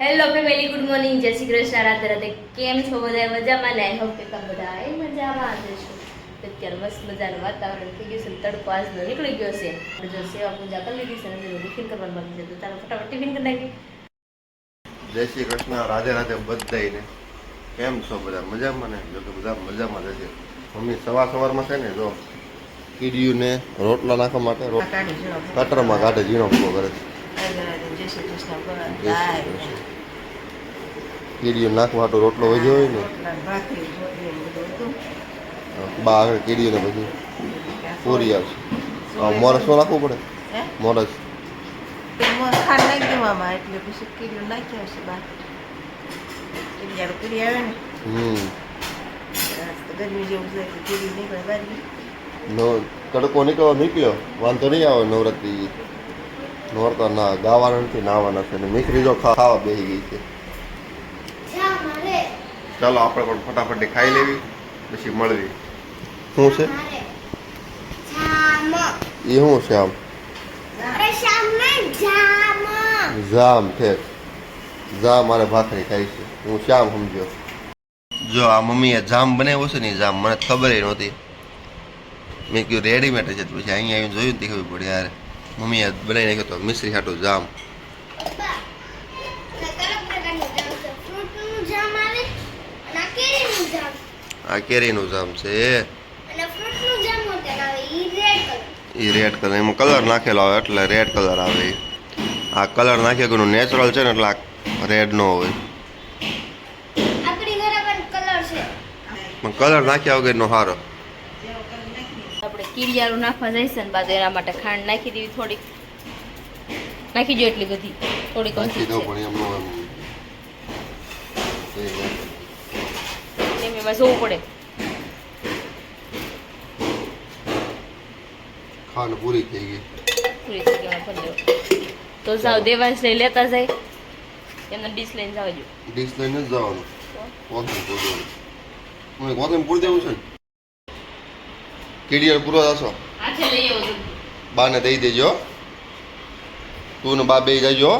Hello family, good morning, જય શ્રી કૃષ્ણ, રાધે રાધે. કેમ છો બધા? મજામાં ને? આઈ હોપ કે તમે બધા મજામાં જશો. અત્યારે મસ્ત મજાનું વાતાવરણ થઈ ગયું છે, તડકો આજનો નીકળી ગયો છે. જો સેવા પૂજા કરી લીધી છે અને ટિફિન કરવાનું બાકી છે, તો ચાલો ફટાફટ ટિફિન કરી નાખીએ. જય શ્રી કૃષ્ણ, રાધે રાધે બધાઈને. કેમ છો બધા? મજામાં ને? જો કે બધા મજામાં જ છે. મમ્મી સવારમાં છે ને જો કીડીયુંને રોટલા નાખવા માટે કટરમાં કાઢે, ઝીણો ભૂકો કરે છે. કીડીયું નાખવા માટે રોટલો વધ્યો હોય ને બા આગળ કીડીયું ને પછી પૂરી આવશે. મોરસ નો નાખવું પડે, મોરસ તડકો નીકળ્યો વાંધો નહીં આવે. નવરાત્રી નોરતા ના ગાવાના નથી, નાવાના છે. મિશ્રી જો ખાવા બેસી ગઈ છે. ચાલો આપણે પણ ફટાફટ ખાઈ લેવી, પછી મળવી. શું છે એ? શું છે આમ? જામ છે. જામ મારે ભાખરી ખાઈ છે. હું શ્યામ સમજ્યો. જો આ મમ્મીએ જામ બનાવ્યો છે ને, જામ મને ખબર નહોતી. મેં કહ્યું રેડીમેડ છે, પછી અહીંયા આવીને જોયું ને ખબર પડી યાર મમ્મીએ બનાવી નાખ્યો તો મિશ્રી હાટું જામ. આ કેરીનું જામ છે. એ રેડ કલર, એમાં કલર નાખેલો આવે એટલે રેડ કલર આવે. આ કલર નાખ્યો કે નેચરલ છે ને એટલે આ રેડ નો હોય. પણ કલર નાખ્યા વગરનો સારો. આપણે કીડિયારું નાખવા જઈશે ને બાદ એના માટે ખાંડ નાખી દેવી, થોડીક નાખી દો, એટલી બધી થોડીક નાખી દો. પણ એમાં જોવું પડે. ખાંડ પૂરી થઈ ગઈ. તો જાવ દેવાંશ લઈ લેતા જાય, એમને ડીશ લઈને જવા જો. ડીશ લઈને જ જવાનું. કોથમ પૂરી દેવું છે ને? કીડિયાર પૂરો થશો બાને દઈ દેજો. તું ને બા બે જજો.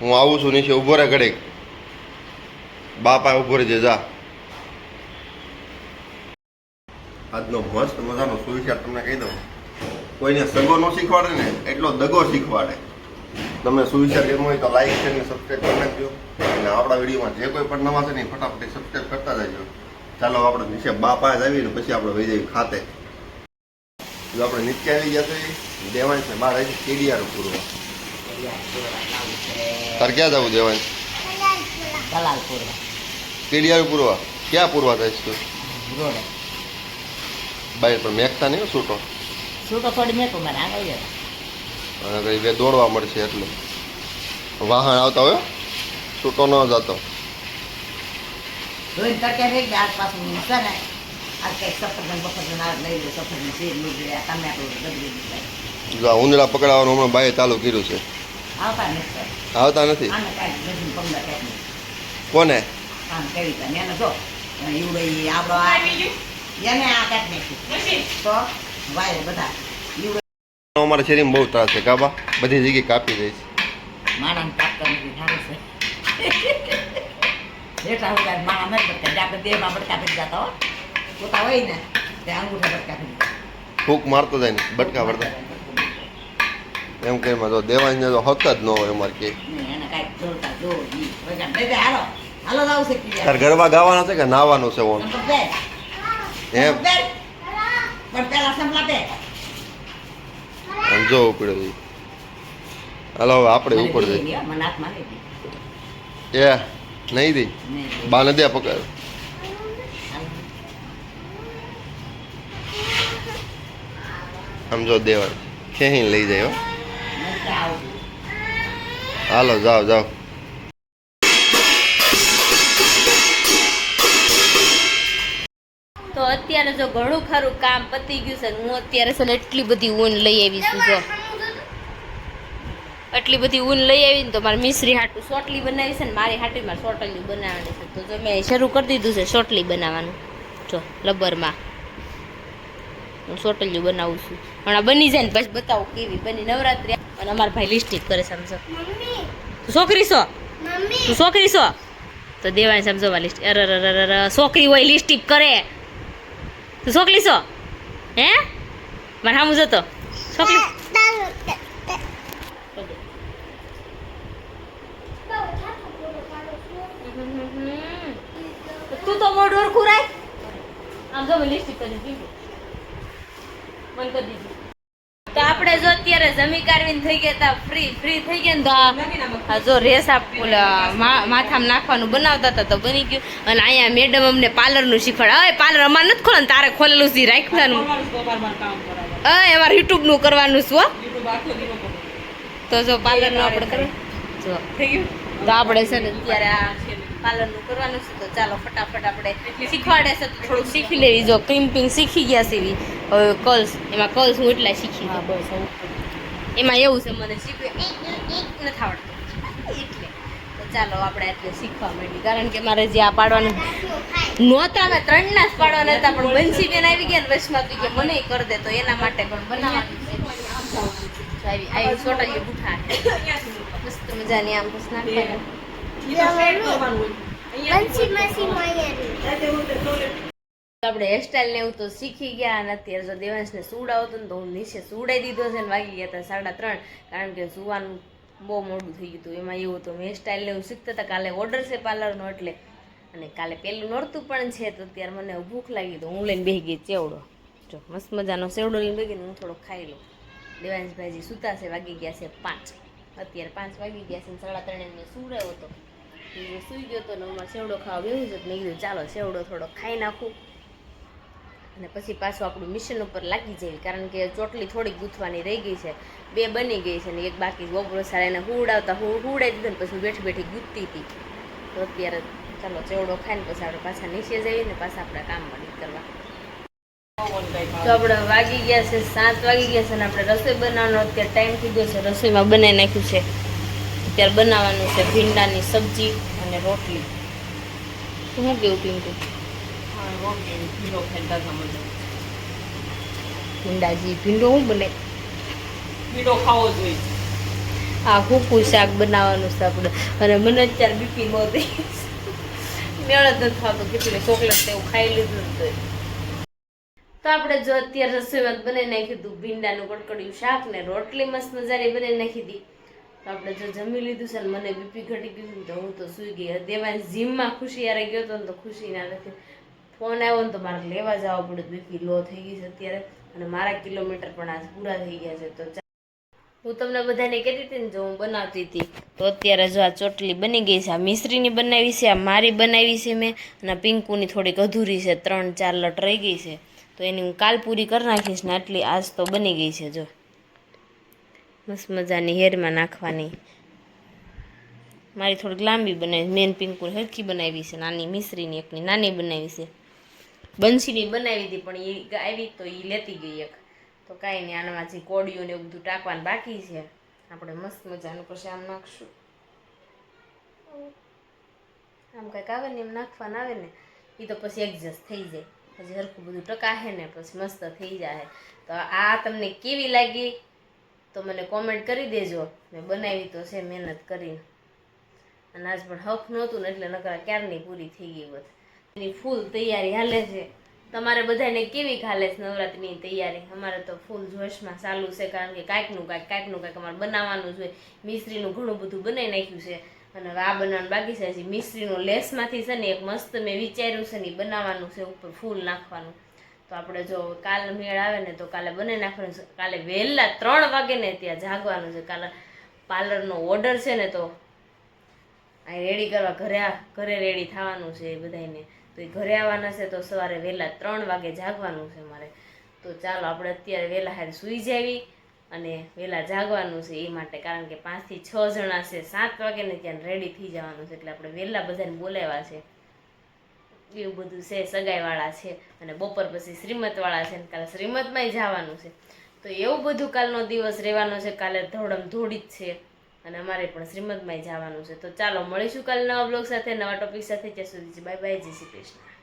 હું આવું છું નીચે, ઉભો રહે ઘડીક. બાપા ઉભો રહી જા. આજનો મસ્ત મજાનો સુવિચાર તમને કહી દઉં. કોઈને સગો ન શીખવાડે ને એટલો દગો શીખવાડે. તમને સુવિચાર કેમ હોય તો લાઈક છે ને સબસ્ક્રાઈબ કરી નાખજો. અને આપણા વિડીયોમાં જે કોઈ પણ નવા છે ને ફટાફટ સબસ્ક્રાઈબ કરતા જજો. ચાલો આપણે નીચે બા પાસે આવીને પછી આપણે વહી જઈએ ખાતે. જો આપણે નીચે આવી ગયા તો દેવાંશ ને બહાર આવી કીડિયારું પૂરવા. તાર ક્યાં જવું દેવાંશ? કીડિયારું પૂરવા. ક્યાં પૂરવા થાય તું? બાઈ પણ મેકતા નહીં છૂટો. થોડી મેકો મારે આગળ અને બે દોડવા મળશે એટલે વાહન આવતા હોય છૂટો ન જતો. ઉંદરા પકડાવાનું હમણાં બાએ ચાલુ કર્યું છે. આવતા નથી. કોને? અમારા શરીરમાં બહુ ત્રાસ છે કાબા, બધી જગ્યાએ કાપી જાય છે. માણસ કાપતા નથી, સારું છે. એટલા બધા માણસ નથી બટકા, આપણે દેહમાં બટકા ફરી જતા હો. પોતા હોય ને તે અંગૂઠા બટકા ફરી જાય. ફૂંક મારતો જાય ને બટકા પડતા. એમ કે તો દેવાંશ ને તો હક જ ન હોય અમારે કે. એને કાંઈક જોડતા જો હાલો હાલો જાવ છે. તાર ગરબા ગાવાના છે કે નાવાનું છે? ઓન એમ પણ પેલા સંભળા દે. જો ઉપડે. હાલો હવે આપણે ઉપર જઈએ. એ નહીં દઈ બાને દે પકડ. આમ જો દેવા ખેહીને લઈ જાય. હાલો જાઓ જાઓ. તો અત્યારે જો ઘણું ખરું કામ પતી ગયું છે. હું અત્યારે છે ને એટલી બધી ઊન લઈ આવી છું. જો એટલી બધી ઊન લઈ આવી ને તો મારે મિશ્રી હાટું સોટલી બનાવી છે ને મારી હાટી મારે સોટલી બનાવવાની છે. તો જો મેં શરૂ કરી દીધું છે સોટલી બનાવવાનું. જો લબરમાં હું સોટલીઓ બનાવું છું. હમણાં બની જાય ને પછી બતાવું કેવી બની. નવરાત્રી અને અમારા ભાઈ લિસ્ટિક કરે સમજો. છોકરી છો તું છોકરી છો તો દેવાને સમજવા લિસ્ટ અરે છોકરી હોય લિસ્ટિપ કરે તું છોકરી છો હે મારે સામું જતો છોકરી તું તો મોઢું ઓળખું રાખ આમ જો લિસ્ટિપ કરી દીધું બંધ કરી દીધું તો આપણે જો અત્યારે જમી કાઢવીને થઈ ગયા તા ફ્રી થઈ ગયા ને તો આ જો રેસ માથામાં નાખવાનું બનાવતા હતા તો બની ગયું અને અહીંયા મેડમ અમને પાર્લરનું શીખવાડે હવે પાર્લર અમારે નથી ખોલે તારે ખોલેલું છે રાખવાનું અમારે યુટ્યુબનું કરવાનું છે હો તો જો પાર્લરનું આપણે કરીએ જો થઈ ગયું તો આપણે છે ને અત્યારે આ પાર્લરનું કરવાનું છે તો ચાલો ફટાફટ આપણે શીખવાડે છે તો થોડુંક શીખી લેવી જો ક્રિમ્પિંગ શીખી ગયા છે એવી હવે કર્લ્સ એમાં કર્લ્સ હું એટલા શીખી બસ એમાં એવું છે મને શીખવે નથી આવડતું એટલે તો ચાલો આપણે એટલે શીખવા માંડી કારણ કે મારે જે આ પાડવાનું નહોતા અમે 3 ના જ પાડવાના હતા પણ બંસી બેન આવી ગયા ને વચમાં તો કે મને કરી દે તો એના માટે પણ બનાવવાનું છે આવી છોટા બુઠા મસ્ત મજાની આમ બસ નાખવાનું આપણે હેરસ્ટાઈલ ને એવું તો શીખી ગયા અને અત્યારે જો દેવાંશને સુવડાવતો ને તો હું નીચે સુવડાવી દીધો છે ને વાગી ગયા હતા 3:30 કારણ કે સુવાનું બહુ મોડું થઈ ગયું હતું એમાં એવું તો હેરસ્ટાઈલ ને એવું શીખતા હતા કાલે ઓર્ડર છે પાર્લરનો એટલે અને કાલે પહેલું નોરતું પણ છે તો અત્યારે મને ભૂખ લાગી તો હું લઈને બેસી ગઈ ચેવડો જો મસ્ત મજાનો સેવડો લઈને બેસી હું થોડો ખાઈ લઉં દેવાંશભાઈજી સૂતા છે વાગી ગયા છે 5 અત્યારે 5 વાગી ગયા છે 3:30 મેં સુવડાવ્યો હતો સુઈ ગયો તો ને અમારે સેવડો ખાવા બેવું છે મેં કીધું ચાલો સેવડો થોડો ખાઈ નાખું અને પછી પાછું આપણું મિશન ઉપર લાગી જાય કારણ કે ચોટલી થોડીક ગૂંથવાની રહી ગઈ છે 2 બની ગઈ છે ને એક બાકી બપોર સારા એને હુવડાવી દીધો ને પછી બેઠી બેઠી ગૂંથતી હતી તો અત્યારે ચાલો ચેવડો ખાઈને પછી આપણે પાછા નીચે જઈએ ને પાછા આપણા કામમાં નીકળવા તો આપણે વાગી ગયા છે 7 વાગી ગયા છે અને આપણે રસોઈ બનાવવાનો અત્યારે ટાઈમ થઈ ગયો છે રસોઈમાં બનાવી નાખ્યું છે અત્યારે બનાવવાનું છે ભીંડાની સબ્જી અને રોટલી શું કેવું પિંકુ ભીંડાજી ભીંડો શું બને ભીંડો ખાવો જોઈએ આ કૂકું શાક બનાવવાનું છે આપણે અને મને અત્યારે બીપી બહુ થઈ મેળ જ નથી ખાતો કેટલી ચોકલેટ એવું ખાઈ લીધું તો આપણે જો અત્યારે રસોઈમાં બનાવી નાખ્યું હતું ભીંડાનું કડકડિયું શાક ને રોટલી મસ્ત મજાની બનાવી નાખી હતી તો આપણે જો જમી લીધું છે ને મને બીપી ઘટી ગયું તો હું તો સૂઈ ગઈ દેવાંશ જીમમાં ખુશી યારે ગયો હતો ને તો ખુશી ના નથી ફોન આવ્યો ને તો મારે લેવા જવા પડે બીપી લો થઈ ગઈ છે અત્યારે અને મારા કિલોમીટર પણ આજ પૂરા થઈ ગયા છે તો હું તમને બધાને કહેતી હતી ને જો હું બનાવતી હતી તો અત્યારે જો આ ચોટલી બની ગઈ છે આ મિશ્રીની બનાવી છે આ મારી બનાવી છે મેં અને પિંકુની થોડીક અધૂરી છે 3-4 લટ રહી ગઈ છે તો એની હું કાલ પૂરી કરી નાખીશ ને આટલી આજ તો બની ગઈ છે જો મસ્ત મજાની હેરમાં નાખવાની મારી થોડીક લાંબી બનાવી મેન પિંકુ હરખી બનાવી છે નાની મિશ્રીની એકની નાની બનાવી છે બંસીની બનાવી હતી પણ એ આવી તો એ લેતી ગઈ એક તો કાંઈ નહીં આનામાં જે કોડિયું ને એવું બધું ટાંકવાનું બાકી છે આપણે મસ્ત મજાનું પછી આમ નાખશું આમ કંઈક આવે ને એમ નાખવાનું આવે ને એ તો પછી એડજસ્ટ થઈ જાય પછી હરખું બધું ટકાશે ને પછી મસ્ત થઈ જાય તો આ તમને કેવી લાગી તો મને કોમેન્ટ કરી દેજો મેં બનાવી તો છે મહેનત કરીને અને આજ પણ હક નહોતું ને એટલે નકરા ક્યારની પૂરી થઈ ગઈ હોત એની ફૂલ તૈયારી હાલે છે તમારે બધાને કેવી હાલે છે નવરાત્રિની તૈયારી અમારે તો ફૂલ જોશમાં ચાલુ છે કારણ કે કાંઈકનું કાંઈક અમારે બનાવવાનું છે મિશ્રીનું ઘણું બધું બનાવી નાખ્યું છે અને હવે આ બનાવવાનું બાકી છે હજી મિશ્રીનો લેસમાંથી છે ને એક મસ્ત મેં વિચાર્યું છે ને એ બનાવવાનું છે ઉપર ફૂલ નાખવાનું તો આપણે જો કાલે મેળ આવે ને તો કાલે બનાવી નાખવાનું છે કાલે વહેલા 3 વાગે ને ત્યાં જાગવાનું છે કાલે પાર્લરનો ઓર્ડર છે ને તો આ રેડી કરવા ઘરે રેડી થવાનું છે એ બધાને તો એ ઘરે આવવાના છે તો સવારે વહેલા 3 વાગે જાગવાનું છે મારે તો ચાલો આપણે અત્યારે વહેલા હારે સૂઈ જાવી અને વહેલા જાગવાનું છે એ માટે કારણ કે 5 થી 6 જણા છે 7 વાગે ને ત્યાં રેડી થઈ જવાનું છે એટલે આપણે વહેલા બધાને બોલાવ્યા છે એવું બધું છે સગાઈવાળા છે અને બપોર પછી શ્રીમતવાળા છે ને કાલે શ્રીમતમાંય જવાનું છે તો એવું બધું કાલનો દિવસ રહેવાનો છે કાલે ધોડી જ છે અને અમારે પણ શ્રીમતમાંય જવાનું છે તો ચાલો મળીશું કાલે નવા બ્લોગ સાથે નવા ટોપિક સાથે ત્યાં સુધી બાય બાય જય શ્રી કૃષ્ણ.